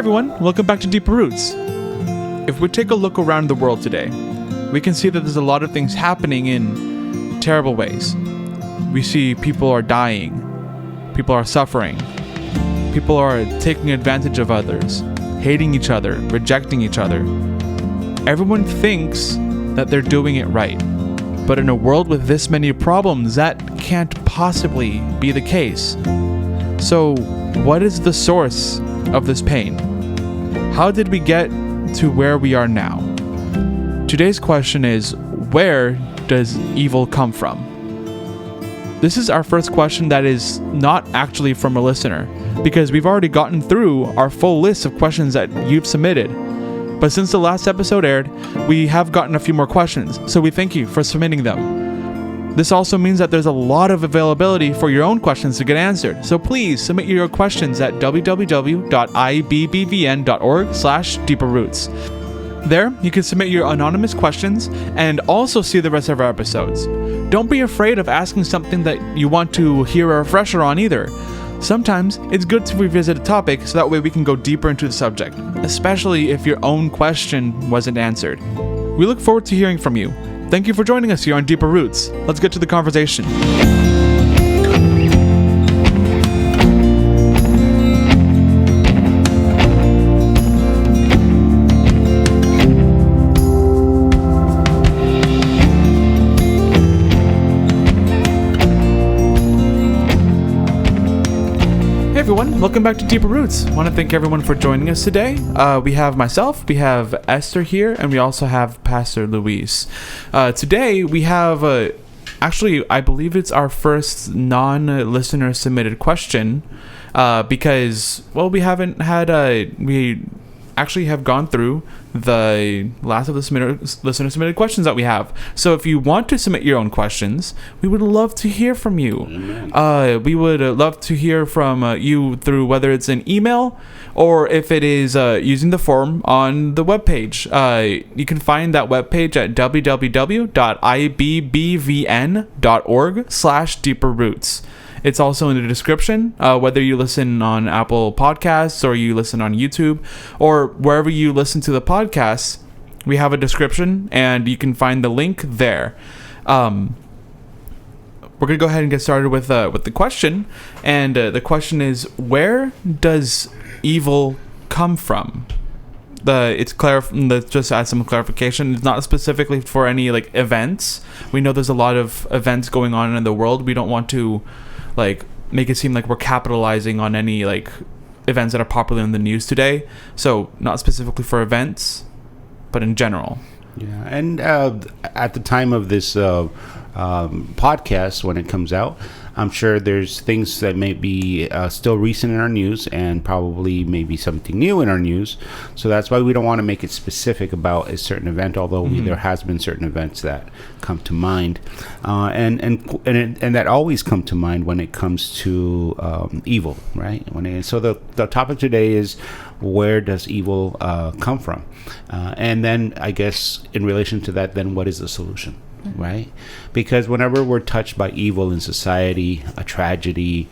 everyone, welcome back to Deeper Roots. If we take a look around the world today, we can see that there's a lot of things happening in terrible ways. We see people are dying, people are suffering, people are taking advantage of others, hating each other, rejecting each other. Everyone thinks that they're doing it right, but in a world with this many problems, that can't possibly be the case. So, what is the source of this pain? How did we get to where we are now? Today's question is, where does evil come from? This is our first question that is not actually from a listener, because we've already gotten through our full list of questions that you've submitted. But since the last episode aired, we have gotten a few more questions, so we thank you for submitting them. This also means that there's a lot of availability for your own questions to get answered, so please submit your questions at www.ibbvn.org/deeperroots. There, you can submit your anonymous questions and also see the rest of our episodes. Don't be afraid of asking something that you want to hear a refresher on either. Sometimes it's good to revisit a topic so that way we can go deeper into the subject, especially if your own question wasn't answered. We look forward to hearing from you. Thank you for joining us here on Deeper Roots. Let's get to the conversation. Hey everyone, welcome back to Deeper Roots. I want to thank everyone for joining us today. We have myself, we have Esther here, and we also have Pastor Luis. Today we have, actually, I believe it's our first non-listener submitted question, because, well, we haven't had, we actually have gone through the last of the listener submitted questions that we have. So if you want to submit your own questions, we would love to hear from you. We would love to hear from you through whether it's an email or if it is using the form on the webpage. You can find that webpage at www.ibbvn.org/deeperroots. It's also in the description, whether you listen on Apple Podcasts or you listen on YouTube or wherever you listen to the podcasts, we have a description and you can find the link there. We're going to go ahead and get started with the question. And the question is, where does evil come from? Just add some clarification. It's not specifically for any like events. We know there's a lot of events going on in the world. We don't want to make it seem like we're capitalizing on any events that are popular in the news today. So not specifically for events, but in general. Yeah, and at the time of this podcast, when it comes out, I'm sure there's things that may be still recent in our news and probably maybe something new in our news. So that's why we don't want to make it specific about a certain event, although there has been certain events that come to mind. And that always come to mind when it comes to evil, right? So the topic today is, where does evil come from? And then I guess in relation to that, then what is the solution? Right? Because whenever we're touched by evil in society, a tragedy,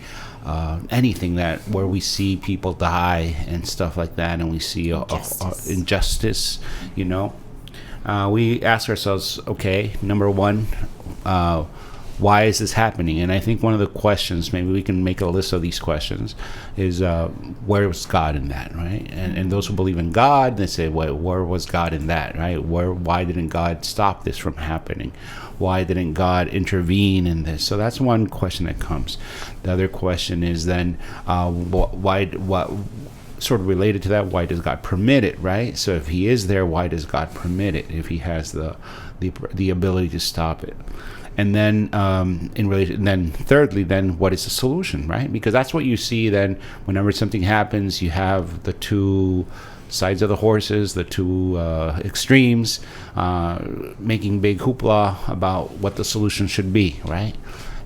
anything where we see people die and stuff like that, and we see injustice, we ask ourselves, okay, number one, why is this happening? And I think one of the questions, maybe we can make a list of these questions, is where was God in that, right? And those who believe in God, they say, well, where was God in that, right? Why didn't God stop this from happening? Why didn't God intervene in this? So that's one question that comes. The other question is then, what sort of related to that, why does God permit it, right? So if he is there, why does God permit it if he has the ability to stop it? And then thirdly, then what is the solution, right? Because that's what you see then whenever something happens. You have the two sides of the horses, the two extremes, making big hoopla about what the solution should be, right?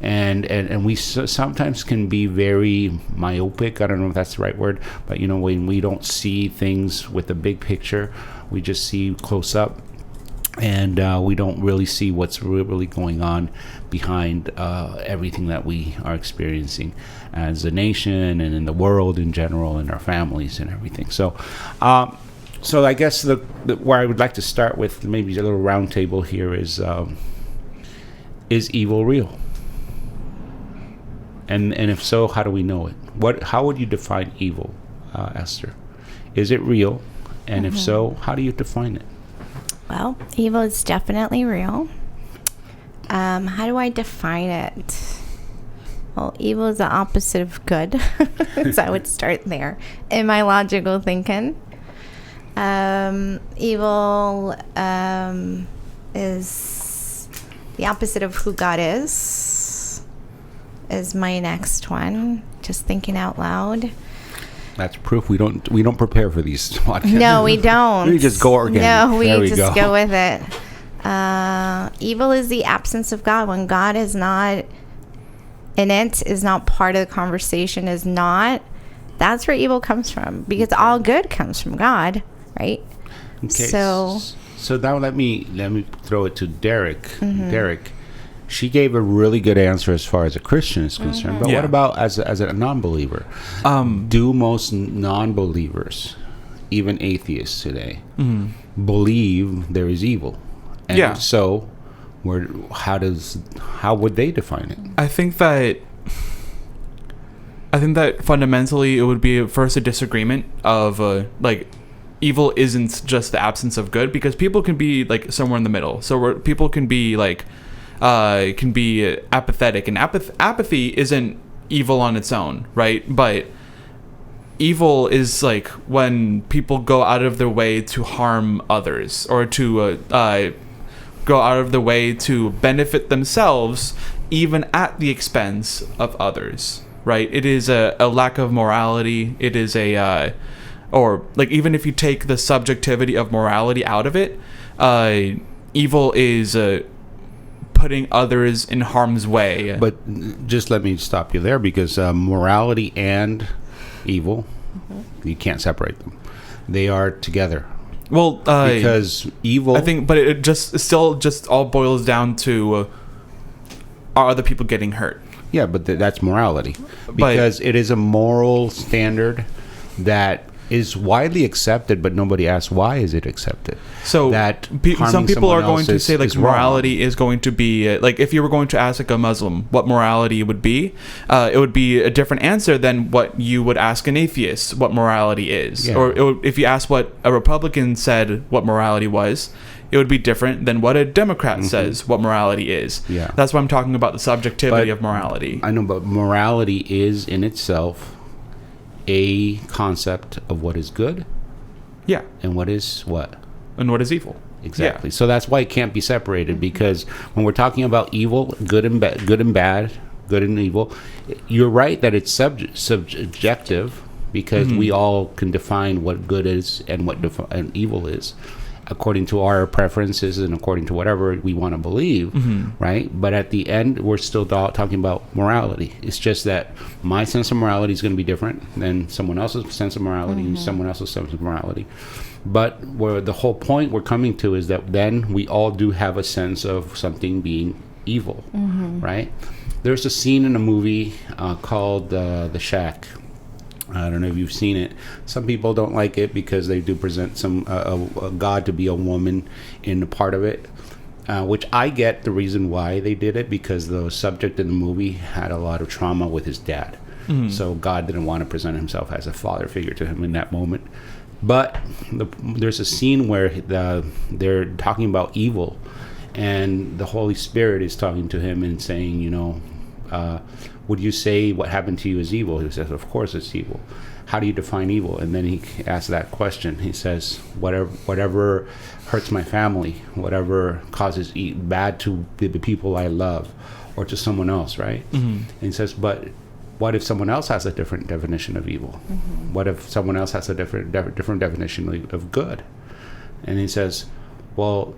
And we sometimes can be very myopic. I don't know if that's the right word, but when we don't see things with the big picture, we just see close up. and we don't really see what's really going on behind everything that we are experiencing as a nation and in the world in general, and our families and everything. So I guess where I would like to start with, maybe a little round table here, is evil real? And if so, how do we know it? How would you define evil, Esther? Is it real? And if so, how do you define it? Well, evil is definitely real. How do I define it? Well, evil is the opposite of good. So I would start there in my logical thinking. Evil is the opposite of who God is my next one. Just thinking out loud. That's proof we don't prepare for these podcasts. No, we don't. We just go organic. No, we there just go with it. Evil is the absence of God. When God is not in it, is not part of the conversation, that's where evil comes from. Because all good comes from God, right? Okay. So now let me throw it to Derek. Derek, she gave a really good answer as far as a Christian is concerned. But Yeah. what about as a non-believer? Do most non-believers, even atheists today, believe there is evil? And Yeah. if so, how would they define it? I think that fundamentally it would be first a disagreement of like evil isn't just the absence of good, because people can be like somewhere in the middle. So where people can be like can be apathetic, and apathy isn't evil on its own, right? But evil is like when people go out of their way to harm others, or to go out of their way to benefit themselves, even at the expense of others, right? It is a lack of morality. It is or like, even if you take the subjectivity of morality out of it, evil is putting others in harm's way. But just let me stop you there, because morality and evil, you can't separate them. They are together. Well, Because evil, I think, but it still all boils down to are other people getting hurt? yeah, but that's morality, because it is a moral standard that is widely accepted, but nobody asks why is it accepted. So that some people are going to say like is wrong. morality is going to be like, if you were going to ask like a Muslim what morality would be, it would be a different answer than what you would ask an atheist what morality is. Yeah. Or if you ask what a Republican said what morality was, it would be different than what a Democrat says what morality is. Yeah. That's why I'm talking about the subjectivity But of morality. I know, but morality is in itself a concept of what is good Yeah. and what is what. And what is evil? Exactly. So that's why it can't be separated, because when we're talking about evil, good and bad, good and evil, you're right that it's subjective, because we all can define what good is and what and evil is according to our preferences and according to whatever we want to believe, right? But at the end, we're still talking about morality. It's just that my sense of morality is going to be different than someone else's sense of morality and someone else's sense of morality. But where the whole point we're coming to is that then we all do have a sense of something being evil, right? There's a scene in a movie called The Shack. I don't know if you've seen it. Some people don't like it because they do present a God to be a woman in a part of it, which I get the reason why they did it, because the subject in the movie had a lot of trauma with his dad. So God didn't want to present himself as a father figure to him in that moment. But there's a scene where they're talking about evil, and the Holy Spirit is talking to him and saying, would you say what happened to you is evil? He says, of course it's evil. How do you define evil? And then he asks that question. He says, whatever hurts my family, whatever causes bad to the people I love or to someone else, right? And he says, but what if someone else has a different definition of evil? What if someone else has a different definition of good? And he says, well,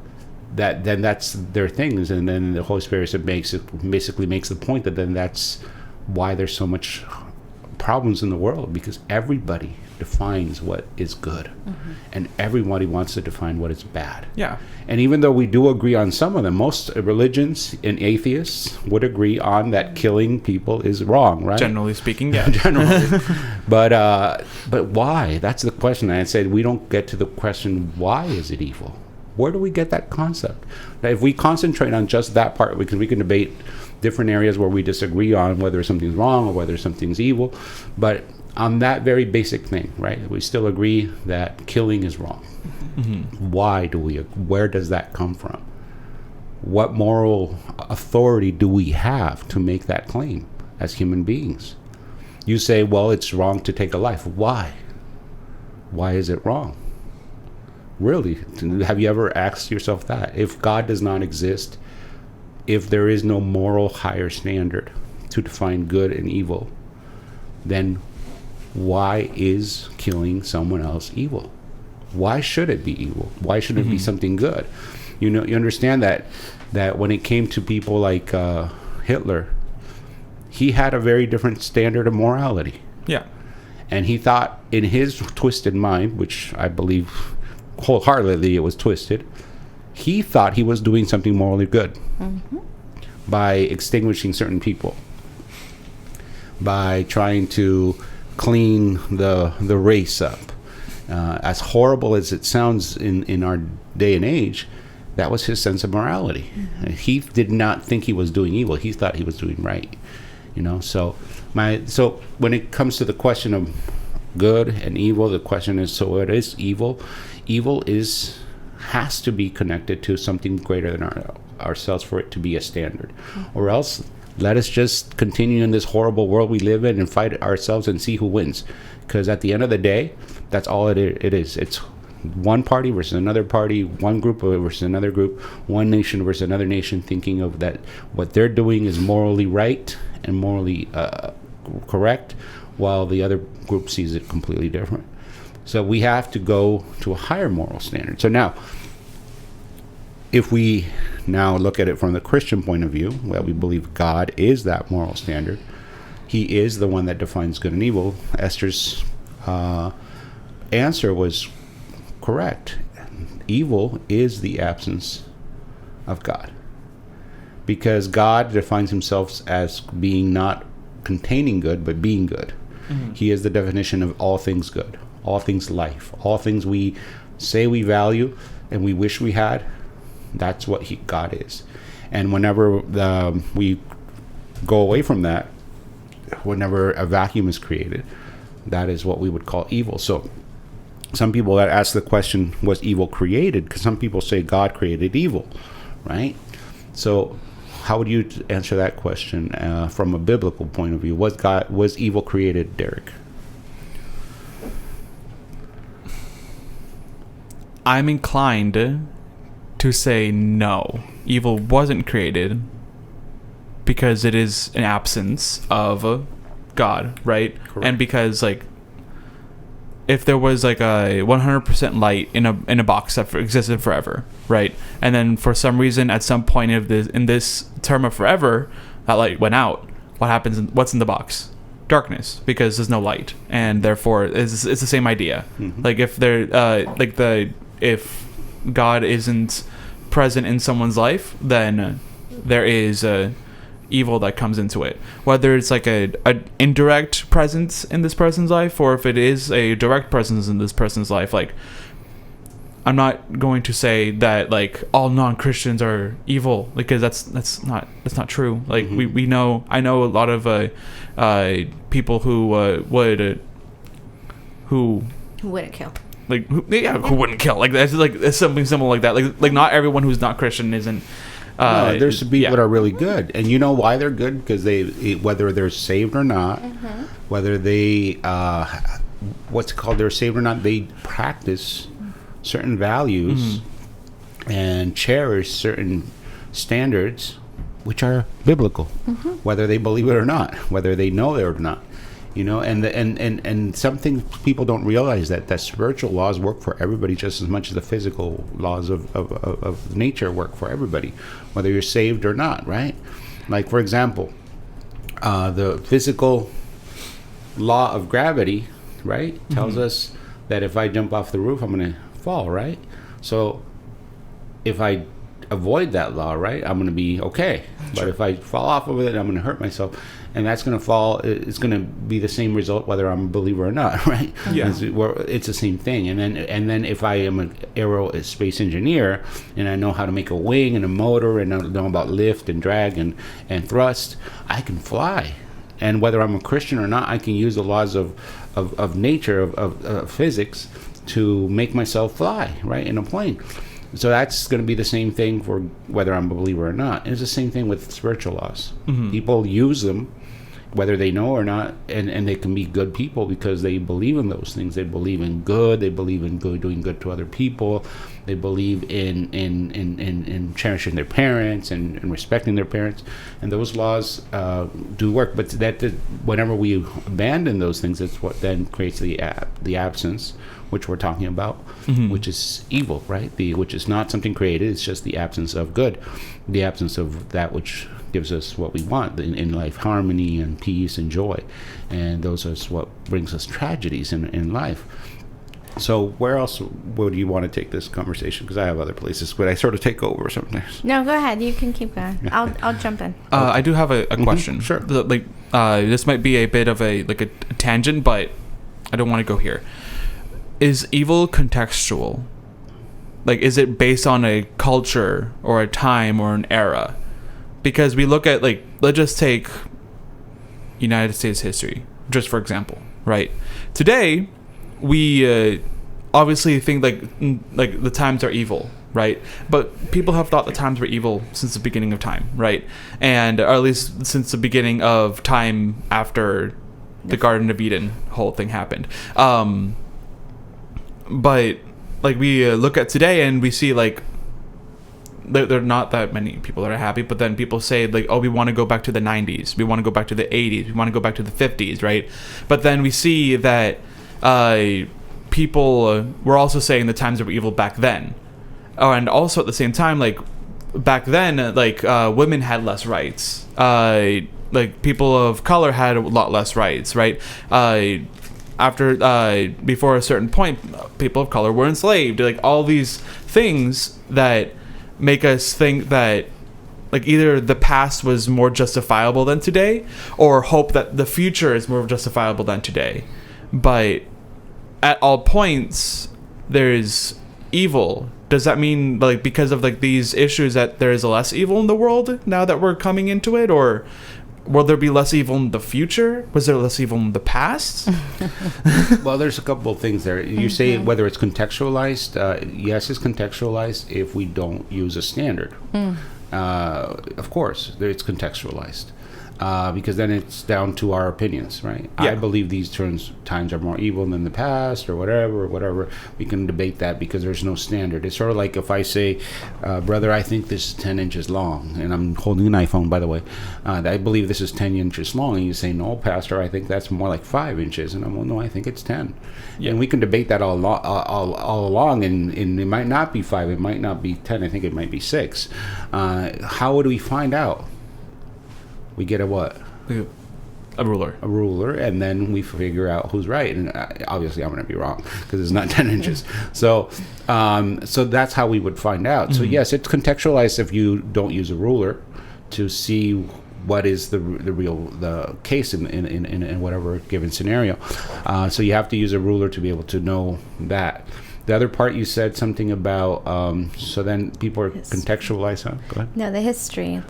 then that's their things. And then the Holy Spirit basically makes the point that then that's why there's so much problems in the world, because everybody defines what is good, and everybody wants to define what is bad. Yeah. And even though we do agree on some of them, most religions and atheists would agree on that killing people is wrong, right? Generally speaking, yeah. Generally. But why? That's the question. I said we don't get to the question, why is it evil? Where do we get that concept? Now, if we concentrate on just that part, we can debate different areas where we disagree on whether something's wrong or whether something's evil. But on that very basic thing, right? We still agree that killing is wrong. Why do we? Where does that come from? What moral authority do we have to make that claim as human beings? You say, well, it's wrong to take a life. Why? Why is it wrong? Really? Have you ever asked yourself that? If God does not exist, if there is no moral higher standard to define good and evil, then why is killing someone else evil? Why should it be evil? Why should it be something good? You know, you understand that when it came to people like Hitler, he had a very different standard of morality. Yeah. And he thought in his twisted mind, which I believe wholeheartedly it was twisted, he thought he was doing something morally good by extinguishing certain people, by trying to clean the race up. As horrible as it sounds in our day and age, that was his sense of morality. He did not think he was doing evil. He thought he was doing right. You know, so when it comes to the question of good and evil, the question is, so what is evil? Evil has to be connected to something greater than ourselves for it to be a standard. Or else, let us just continue in this horrible world we live in and fight ourselves and see who wins. Because at the end of the day, that's all it is. It's one party versus another party, one group versus another group, one nation versus another nation, thinking of that what they're doing is morally right and morally correct, while the other group sees it completely different. So we have to go to a higher moral standard. So now, if we now look at it from the Christian point of view, well, we believe God is that moral standard. He is the one that defines good and evil. Esther's answer was correct. Evil is the absence of God, because God defines himself as being not containing good, but being good. He is the definition of all things good, all things life, all things we say we value and we wish we had. That's what God is. And whenever we go away from that, whenever a vacuum is created, that is what we would call evil. So some people that ask the question, was evil created? Because some people say God created evil, right? So how would you answer that question from a biblical point of view? Was evil created, Derek? I'm inclined to say no. Evil wasn't created because it is an absence of God, right? Correct. And because, like, if there was like a 100% light in a box that existed forever, right? And then for some reason, at some point in this term of forever, that light went out. What happens? What's in the box? Darkness, because there's no light, and therefore it's the same idea. Like if if God isn't present in someone's life, then there is evil that comes into it, whether it's like a indirect presence in this person's life, or if it is a direct presence in this person's life. Like, I'm not going to say that like all non-Christians are evil, because that's not true. Like we know, I know a lot of people who wouldn't kill. Who wouldn't kill. Like that's something similar like that. Like not everyone who's not Christian isn't. No, there's some people that are really good, and you know why they're good? Because whether they're saved or not, whether they they're saved or not, they practice certain values and cherish certain standards which are biblical, whether they believe it or not, whether they know it or not. You know, and something people don't realize that spiritual laws work for everybody just as much as the physical laws of nature work for everybody, whether you're saved or not, right? Like, for example, the physical law of gravity right? Tells us that if I jump off the roof, I'm going to fall, right? So if I avoid that law, right, I'm going to be okay. But if I fall off of it, I'm going to hurt myself. And that's going to fall, it's going to be the same result whether I'm a believer or not, right? Yeah. It's the same thing. And then if I am an aerospace engineer and I know how to make a wing and a motor and I know about lift and drag and thrust, I can fly. And whether I'm a Christian or not, I can use the laws of nature, of physics, to make myself fly, right, in a plane. So that's going to be the same thing for whether I'm a believer or not. And it's the same thing with spiritual laws. People use them, whether they know or not, and they can be good people because they believe in those things. They believe in good. They believe in good, doing good to other people. They believe in cherishing their parents and respecting their parents. And those laws do work. But whenever we abandon those things, it's what then creates the absence, which we're talking about, which is evil, right? Which is not something created. It's just the absence of good, the absence of that which gives us what we want in life, harmony and peace and joy. And those are what brings us tragedies in life. So where else would you want to take this conversation? Because I have other places, but I sort of take over sometimes. No, go ahead. You can keep going. I'll jump in. I do have a question. Sure. This might be a bit of a tangent, but I don't want to go here. Is evil contextual? Like, is it based on a culture or a time or an era? Because we look at, let's just take United States history, just for example, right? Today, we obviously think like the times are evil, right? But people have thought the times were evil since the beginning of time, right? or at least since the beginning of time after the Garden of Eden whole thing happened. But we look at today and we see there are not that many people that are happy, but then people say we want to go back to the 90s, we want to go back to the 80s, we want to go back to the 50s, right? But then we see that people were also saying the times were evil back then. And also at the same time, back then, women had less rights. People of color had a lot less rights, right? Before a certain point, people of color were enslaved. All these things that make us think that either the past was more justifiable than today, or hope that the future is more justifiable than today. But at all points, there's evil. Does that mean because of these issues that there is less evil in the world now that we're coming into it, or will there be less evil in the future? Was there less evil in the past? Well, there's a couple of things there. You say whether it's contextualized. Yes, it's contextualized if we don't use a standard. Of course, it's contextualized. Because then it's down to our opinions, right? Yeah. I believe these times are more evil than the past, or whatever. We can debate that because there's no standard. It's sort of like if I say, brother, I think this is 10 inches long, and I'm holding an iPhone, by the way. I believe this is 10 inches long, and you say, no, pastor, I think that's more like 5 inches. And I'm, well, no, I think it's 10. Yeah. And we can debate that all along, and it might not be 5, it might not be 10, I think it might be 6. How would we find out? We get a what? A ruler. A ruler, and then we figure out who's right. And obviously, I'm going to be wrong because it's not 10 inches. So that's how we would find out. So yes, it's contextualized if you don't use a ruler to see what is the case in whatever given scenario. So you have to use a ruler to be able to know that. The other part you said something about, so then people are contextualized, huh? Go ahead. No, the history,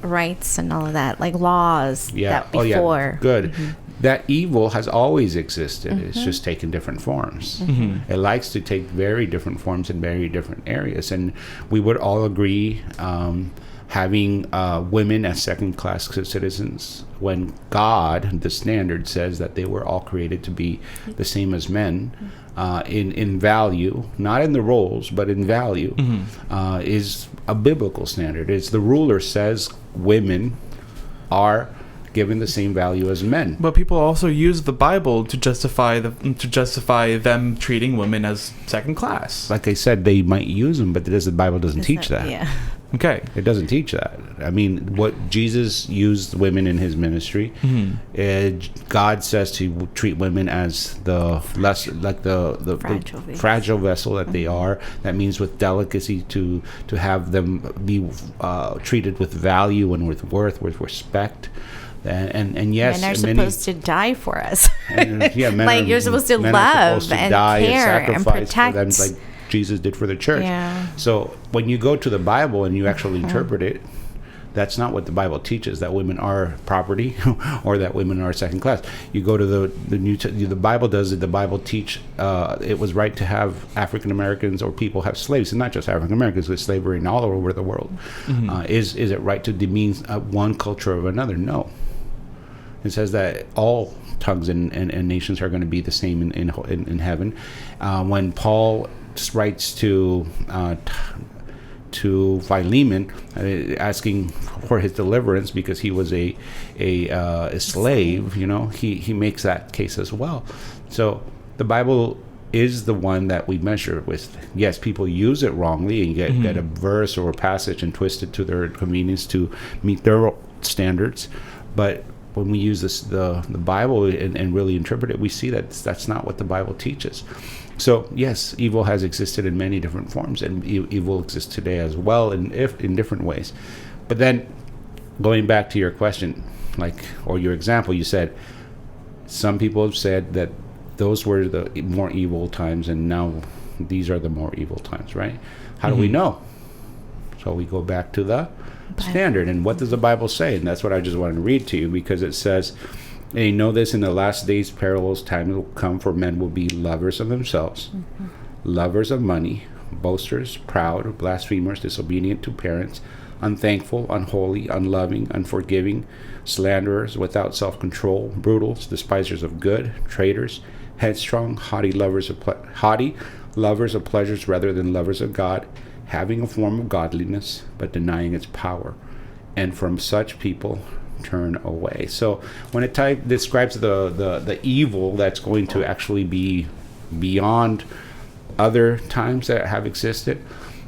rights and all of that, laws that before. Oh, yeah. Good. That evil has always existed. It's just taken different forms. It likes to take very different forms in very different areas. And we would all agree having women as second-class citizens when God, the standard, says that they were all created to be the same as men. In value, not in the roles, but in value, is a biblical standard. It's the ruler says women are given the same value as men. But people also use the Bible to justify them treating women as second class. Like I said, they might use them, but the Bible doesn't teach that. Yeah. Okay. It doesn't teach that. I mean, what Jesus used women in his ministry, God says to treat women as the less, like the fragile vessel that they are. That means with delicacy, to have them be treated with value and with worth, with respect. And yes, men are supposed to die for us. Men like you're supposed to love and care and protect. For them, like Jesus did for the church. Yeah. So when you go to the Bible and you actually interpret it, that's not what the Bible teaches, that women are property or that women are second class. You go to the Bible does it. The Bible teach it was right to have African Americans or people have slaves, and not just African Americans, but slavery all over the world. Is it right to demean one culture of another? No. It says that all tongues and nations are going to be the same in heaven. When Paul writes to Philemon, asking for his deliverance because he was a slave, he makes that case as well. So the Bible is the one that we measure with. Yes, people use it wrongly and get a verse or a passage and twist it to their convenience to meet their standards, but when we use the Bible and really interpret it, we see that that's not what the Bible teaches. So yes, evil has existed in many different forms, and evil exists today as well in different ways. But then, going back to your question, or your example, you said some people have said that those were the more evil times, and now these are the more evil times, right? How do we know? So we go back to the standard, and what does the Bible say? And that's what I just wanted to read to you, because it says, and you know this, in the last days perilous times will come, for men will be lovers of themselves, lovers of money, boasters, proud, blasphemers, disobedient to parents, unthankful, unholy, unloving, unforgiving, slanderers, without self-control, brutals, despisers of good, traitors, headstrong, haughty, lovers of pleasures rather than lovers of God, having a form of godliness but denying its power. And from such people turn away. So when it describes the evil that's going to actually be beyond other times that have existed,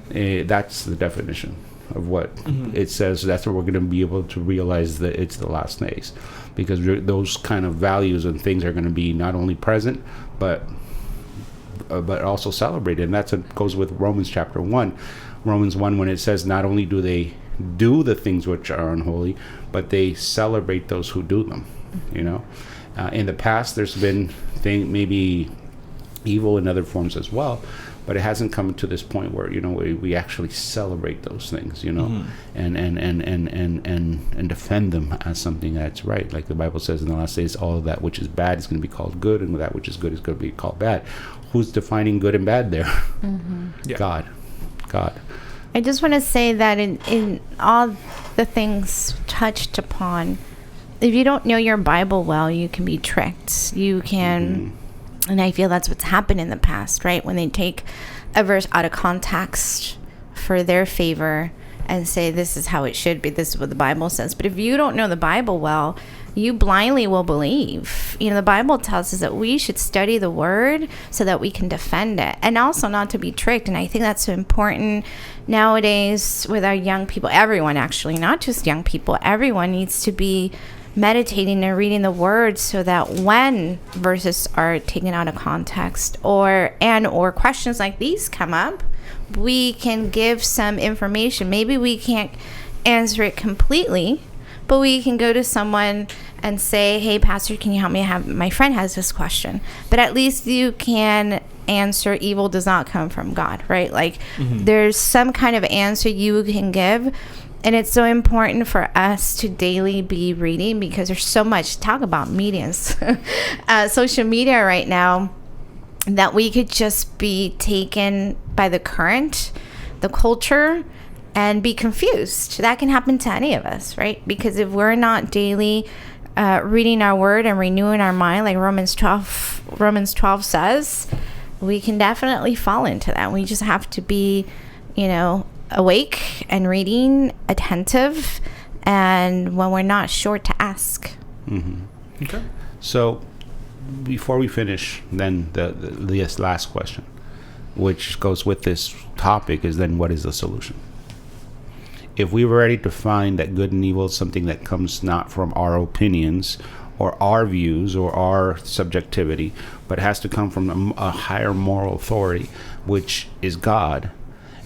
that's the definition of what it says. That's where we're going to be able to realize that it's the last days, because those kind of values and things are going to be not only present but also celebrated. And that's what goes with Romans chapter 1. Romans 1, when it says not only do they do the things which are unholy, but they celebrate those who do them. In the past, there's been maybe evil in other forms as well, but it hasn't come to this point where we actually celebrate those things, and defend them as something that's right. Like the Bible says in the last days, all of that which is bad is going to be called good, and that which is good is going to be called bad. Who's defining good and bad there? Yeah. God. I just want to say that in all the things touched upon, if you don't know your Bible well, you can be tricked. You can, and I feel that's what's happened in the past, right? When they take a verse out of context for their favor and say this is how it should be, this is what the Bible says. But if you don't know the Bible well, you blindly will believe. The Bible tells us that we should study the word so that we can defend it, and also not to be tricked. And I think that's so important nowadays with our young people. Everyone, actually, not just young people. Everyone needs to be meditating and reading the word, so that when verses are taken out of context or questions like these come up, we can give some information. Maybe we can't answer it completely, but we can go to someone and say, hey, pastor, can you help me? My friend has this question. But at least you can answer, evil does not come from God, right? There's some kind of answer you can give. And it's so important for us to daily be reading, because there's so much talk about medias, social media right now, that we could just be taken by the current, the culture, and be confused. That can happen to any of us, right? Because if we're not daily reading our word and renewing our mind, like Romans 12 says, we can definitely fall into that. We just have to be, awake and reading, attentive, and when we're not sure, to ask. Okay. So before we finish, then this last question, which goes with this topic, is then what is the solution? if we were ready to find that good and evil is something that comes not from our opinions or our views or our subjectivity, but has to come from a higher moral authority, which is God.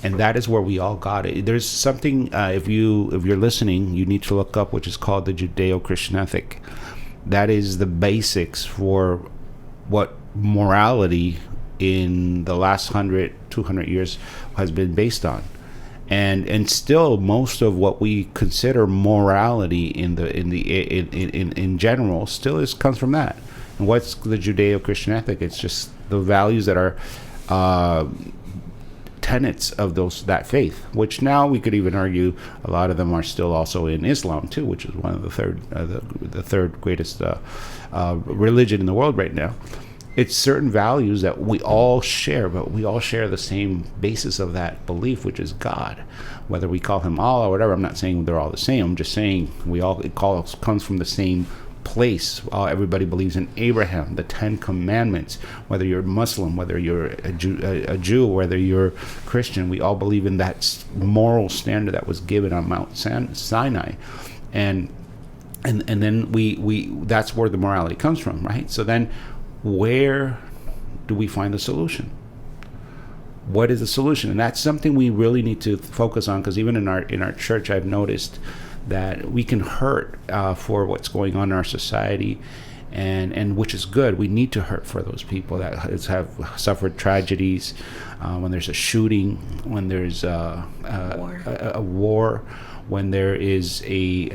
And that is where we all got it. There's something, if you're listening, you need to look up, which is called the Judeo-Christian ethic. That is the basics for what morality in the last 100, 200 years has been based on. And still, most of what we consider morality in general still comes from that. And what's the Judeo-Christian ethic? It's just the values that are tenets of that faith, which now we could even argue a lot of them are still also in Islam too, which is one of the third greatest religion in the world right now. It's certain values that we all share, but we all share the same basis of that belief, which is God. Whether we call him Allah or whatever, I'm not saying they're all the same. I'm just saying it comes from the same place. Everybody believes in Abraham, the 10 Commandments. Whether you're Muslim, whether you're a Jew, whether you're Christian, we all believe in that moral standard that was given on Mount Sinai, and then we that's where the morality comes from, right? So then, where do we find the solution? What is the solution? And that's something we really need to focus on, because even in our church, I've noticed that we can hurt for what's going on in our society, and which is good. We need to hurt for those people that have suffered tragedies, when there's a shooting, when there's a war, when there is a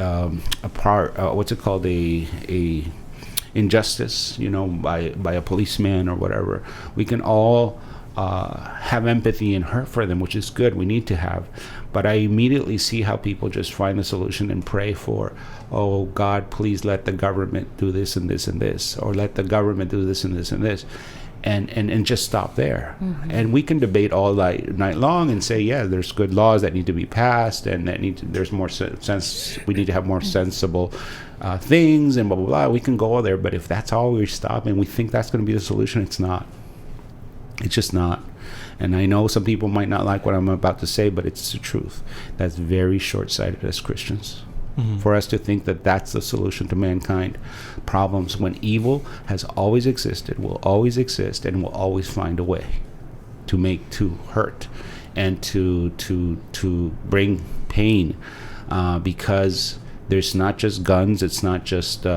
injustice, by a policeman or whatever. We can all have empathy and hurt for them, which is good. We need to have. But I immediately see how people just find the solution and pray for, oh God, please let the government do this and this and this, or let the government do this and this and this, and just stop there. Mm-hmm. And we can debate all night long and say, yeah, there's good laws that need to be passed, and there's more sense. We need to have more sensible things, and blah blah blah. We can go there, but if that's all we stop and we think that's going to be the solution, it's not. It's just not. And I know some people might not like what I'm about to say, but it's the truth. That's very short-sighted as Christians. Mm-hmm. For us to think that that's the solution to mankind problems, when evil has always existed, will always exist, and will always find a way to hurt and to bring pain, because there's not just guns, it's not just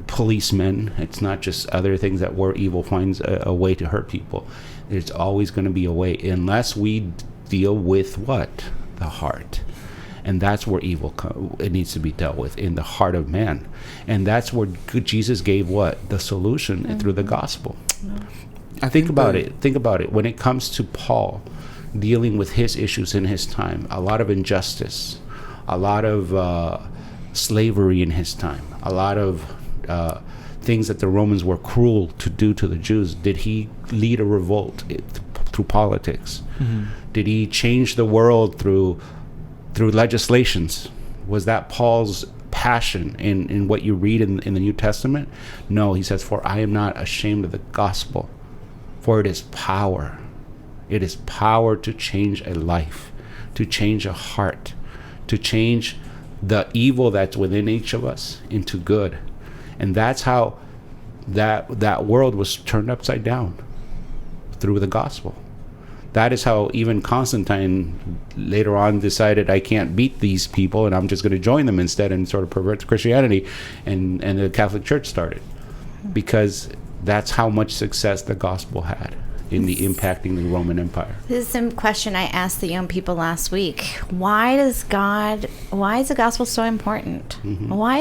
policemen, it's not just other things that where evil finds a way to hurt people. There's always going to be a way, unless we deal with what? The heart. And that's where evil it needs to be dealt with, in the heart of man. And that's where Jesus gave what? The solution, mm-hmm. through the gospel. Mm-hmm. Think about it. When it comes to Paul dealing with his issues in his time, a lot of injustice, a lot of slavery in his time, a lot of things that the Romans were cruel to do to the Jews. Did he lead a revolt through politics? Mm-hmm. Did he change the world through legislations? Was that Paul's passion in what you read in the New Testament? No, he says, for I am not ashamed of the gospel, for it is power. It is power to change a life, to change a heart, to change the evil that's within each of us into good. And that's how that world was turned upside down, through the gospel. That is how even Constantine later on decided, I can't beat these people and I'm just going to join them instead, and sort of pervert Christianity, and the Catholic Church started, because that's how much success the gospel had in the impacting the Roman Empire. This is a question I asked the young people last week. Why is the gospel so important? Mm-hmm. Why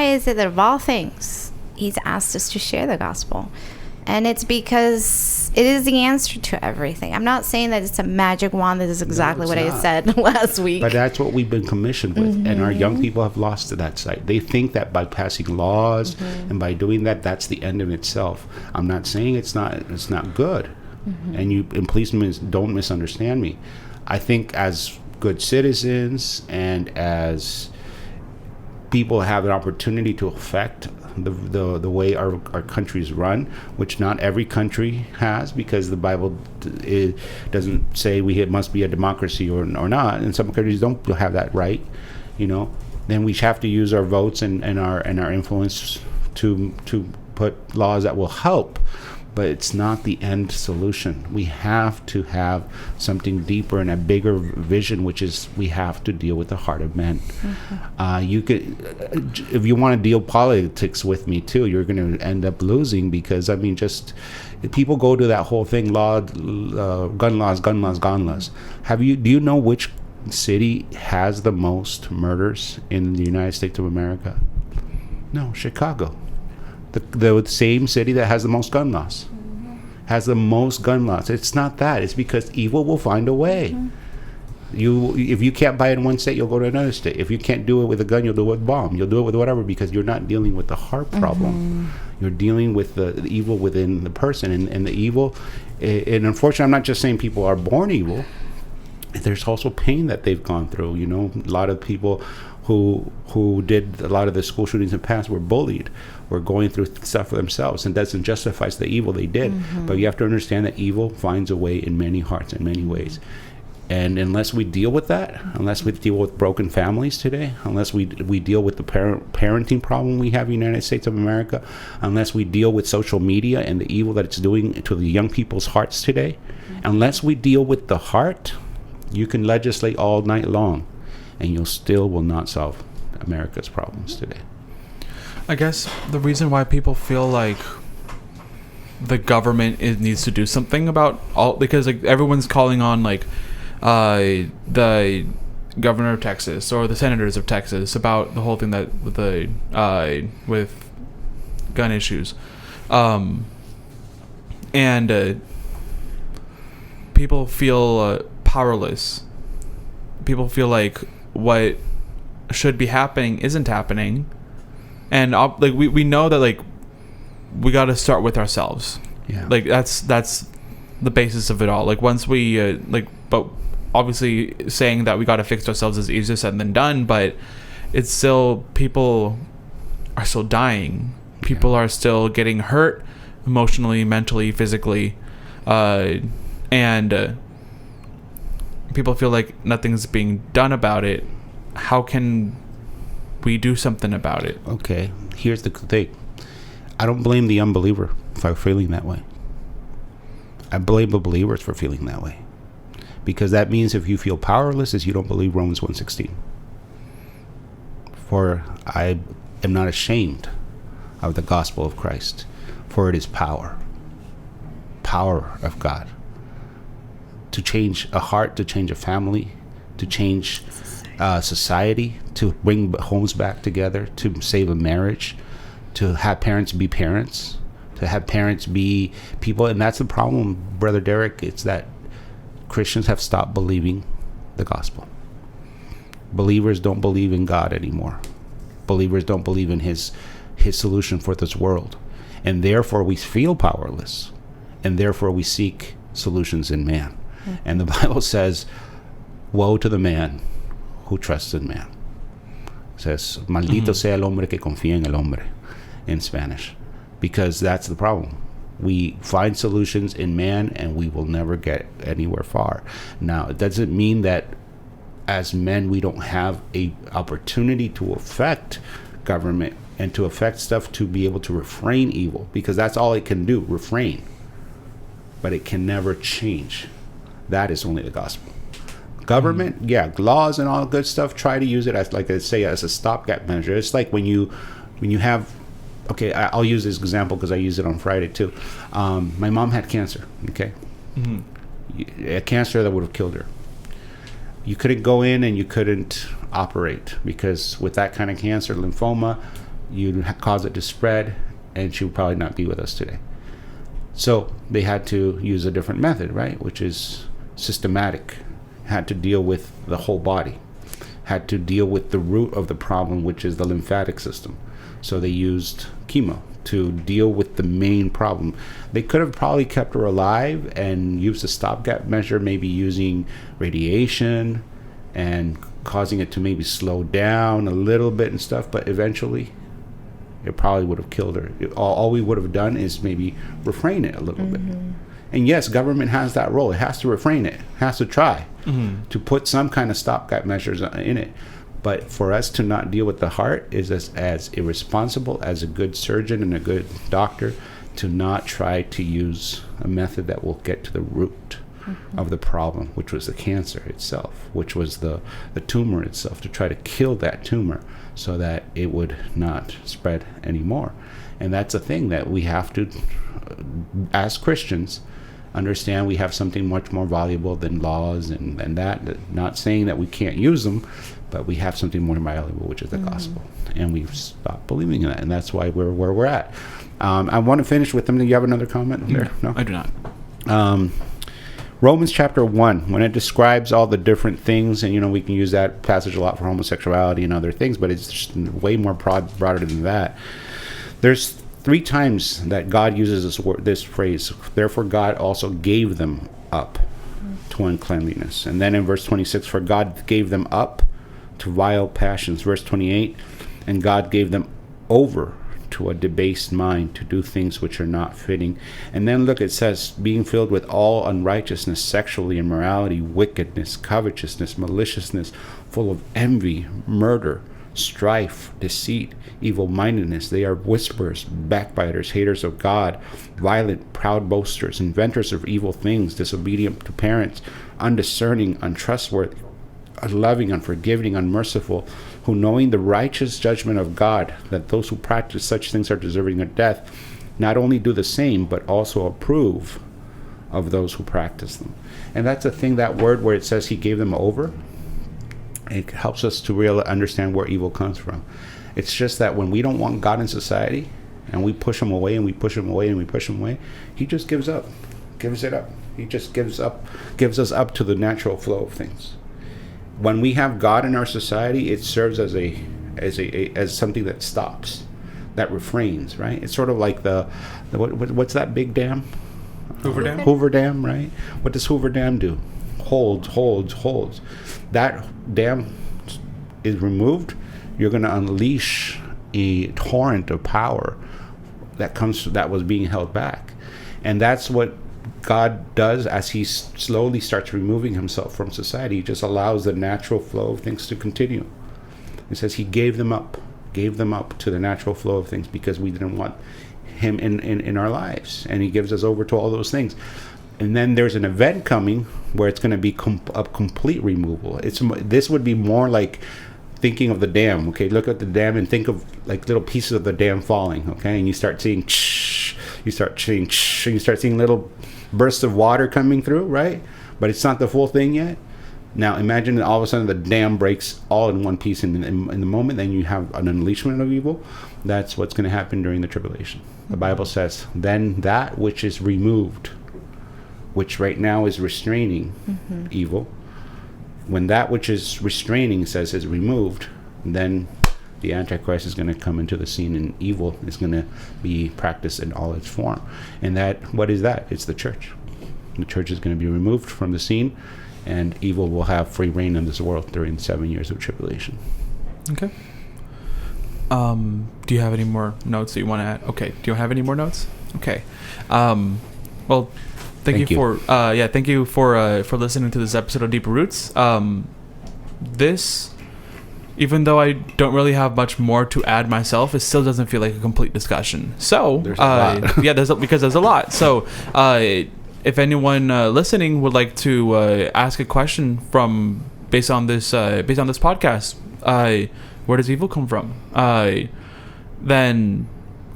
is it that of all things, he's asked us to share the gospel? And it's because it is the answer to everything. I'm not saying that it's a magic wand. That is exactly what I said last week. But that's what we've been commissioned with. Mm-hmm. And our young people have lost to that side. They think that by passing laws, mm-hmm. and by doing that, that's the end in itself. I'm not saying it's not good. Mm-hmm. And please don't misunderstand me. I think as good citizens and as people have an opportunity to affect the way our countries run, which not every country has, because the Bible doesn't say it must be a democracy or not, and some countries don't have that right, then we have to use our votes and our influence to put laws that will help. But it's not the end solution. We have to have something deeper and a bigger vision, which is we have to deal with the heart of man. You could, if you want to deal politics with me too, you're going to end up losing, because just people go to that whole thing, gun laws. Do you know which city has the most murders in the United States of America? No, Chicago. The same city that has the most gun laws. It's not that. It's because evil will find a way. If you can't buy it in one state, you'll go to another state. If you can't do it with a gun, you'll do it with a bomb. You'll do it with whatever, because you're not dealing with the heart problem. You're dealing with the evil within the person, and the evil. And unfortunately, I'm not just saying people are born evil. There's also pain that they've gone through. A lot of people who did a lot of the school shootings in the past were bullied, were going through stuff for themselves, and doesn't justify the evil they did. But you have to understand that evil finds a way in many hearts, in many ways. And unless we deal with that, unless we deal with broken families today, unless we deal with the parenting problem we have in the United States of America, unless we deal with social media and the evil that it's doing to the young people's hearts today, unless we deal with the heart, you can legislate all night long, and you still will not solve America's problems today. I guess the reason why people feel like the government needs to do something about because everyone's calling on the governor of Texas or the senators of Texas about the whole thing that with gun issues, and people feel powerless. People feel like what should be happening isn't happening, and we know that we got to start with ourselves. That's the basis of it all. Once we but obviously saying that we got to fix ourselves is easier said than done, but it's still, people are still dying, people are still getting hurt emotionally, mentally, physically, and people feel like nothing's being done about it. How can we do something about it? Okay, here's the thing. I don't blame the unbeliever for feeling that way. I blame the believers for feeling that way. Because that means if you feel powerless, is you don't believe Romans 1:16. For I am not ashamed of the gospel of Christ, for it is power of God, to change a heart, to change a family, to change society, to bring homes back together, to save a marriage, to have parents be parents, to have parents be people. And that's the problem, Brother Derek. It's that Christians have stopped believing the gospel. Believers don't believe in God anymore. Believers don't believe in his solution for this world. And therefore we feel powerless. And therefore we seek solutions in man. And the Bible says, woe to the man who trusts in man. It says, maldito sea el hombre que confía en el hombre, in Spanish. Because that's the problem. We find solutions in man and we will never get anywhere far. Now, it doesn't mean that as men we don't have a opportunity to affect government and to affect stuff, to be able to refrain evil, because that's all it can do, refrain. But it can never change. That is only the gospel. Government, laws and all good stuff, try to use it as, like I say, as a stopgap measure. It's like when you have, okay, I'll use this example because I used it on Friday too. My mom had cancer, okay? A cancer that would have killed her. You couldn't go in and you couldn't operate, because with that kind of cancer, lymphoma, you'd cause it to spread, and she would probably not be with us today. So they had to use a different method, right? Which is systematic. Had to deal with the whole body. Had to deal with the root of the problem, which is the lymphatic system. So they used chemo to deal with the main problem. They could have probably kept her alive and used a stopgap measure, maybe using radiation and causing it to maybe slow down a little bit and stuff, but eventually it probably would have killed her. All we would have done is maybe refrain it a little bit. And yes, government has that role. It has to refrain it, has to try to put some kind of stopgap measures in it. But for us to not deal with the heart is as irresponsible as a good surgeon and a good doctor to not try to use a method that will get to the root of the problem, which was the cancer itself, which was the tumor itself, to try to kill that tumor so that it would not spread anymore. And that's a thing that we have to, as Christians, understand. We have something much more valuable than laws and that. Not saying that we can't use them, but we have something more valuable, which is the gospel. And we've stopped believing in that, and that's why we're where we're at. I want to finish with them. Do you have another comment there? No, I do not. Romans chapter 1, when it describes all the different things, and we can use that passage a lot for homosexuality and other things, but it's just way more broader than that. There's 3 times that God uses this phrase. Therefore, God also gave them up to uncleanliness. And then in verse 26, for God gave them up to vile passions. Verse 28, and God gave them over to a debased mind to do things which are not fitting. And then look, it says, being filled with all unrighteousness, sexually, immorality, wickedness, covetousness, maliciousness, full of envy, murder, strife, deceit, evil-mindedness. They are whisperers, backbiters, haters of God, violent, proud boasters, inventors of evil things, disobedient to parents, undiscerning, untrustworthy, unloving, unforgiving, unmerciful, who knowing the righteous judgment of God, that those who practice such things are deserving of death, not only do the same, but also approve of those who practice them. And that's a thing, that word where it says he gave them over, it helps us to really understand where evil comes from. It's just that when we don't want God in society, and we push him away, and we push him away, and we push him away, he just gives up, gives it up. He just gives us up to the natural flow of things. When we have God in our society, it serves as something that stops, that refrains, right? It's sort of like what's that big dam? Hoover Dam? Hoover Dam, right? What does Hoover Dam do? Holds. That dam is removed, you're going to unleash a torrent of power that was being held back. And that's what God does as he slowly starts removing himself from society. He just allows the natural flow of things to continue. It says he gave them up to the natural flow of things because we didn't want him in our lives. And he gives us over to all those things. And then there's an event coming where it's going to be a complete removal. This would be more like thinking of the dam. Okay, look at the dam and think of like little pieces of the dam falling. Okay, and you start seeing little bursts of water coming through, right? But it's not the full thing yet. Now imagine that all of a sudden the dam breaks all in one piece in the moment, then you have an unleashment of evil. That's what's going to happen during the tribulation. The Bible says, then that which is removed, which right now is restraining evil, when that which is restraining says is removed, then the Antichrist is going to come into the scene, and evil is going to be practiced in all its form. And what is that? It's the church. The church is going to be removed from the scene, and evil will have free reign in this world during 7 years of tribulation. Okay. Do you have any more notes that you want to add? Okay. Do you have any more notes? Okay. Well, thank you for listening to this episode of Deeper Roots. Even though I don't really have much more to add myself, it still doesn't feel like a complete discussion. So, there's a lot. because there's a lot. So, if anyone listening would like to ask a question based on this podcast, where does evil come from? Then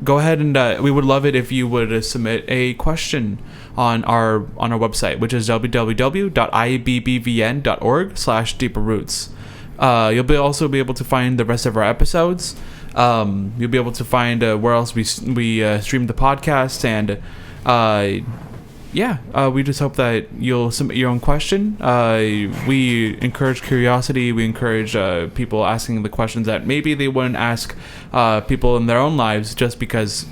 go ahead and we would love it if you would submit a question on our website, which is www.ibbvn.org/deeperroots. You'll also be able to find the rest of our episodes. You'll be able to find where else we stream the podcast, and we just hope that you'll submit your own question. We encourage curiosity. We encourage people asking the questions that maybe they wouldn't ask people in their own lives, just because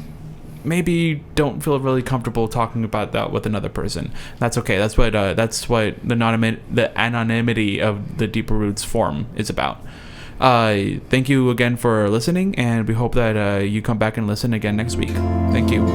maybe don't feel really comfortable talking about that with another person. That's okay. That's what the anonymity of the Deeper Roots forum is about. Thank you again for listening, and we hope that you come back and listen again next week. Thank you.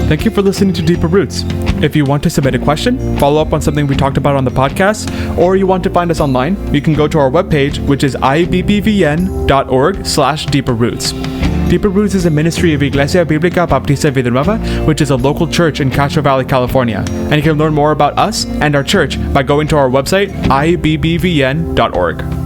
Thank you for listening to Deeper Roots. If you want to submit a question, follow up on something we talked about on the podcast, or you want to find us online, you can go to our webpage, which is ibbvn.org/deeperroots. Deeper Roots is a ministry of Iglesia Biblica Baptista Vida Nueva, which is a local church in Castro Valley, California. And you can learn more about us and our church by going to our website, ibbvn.org.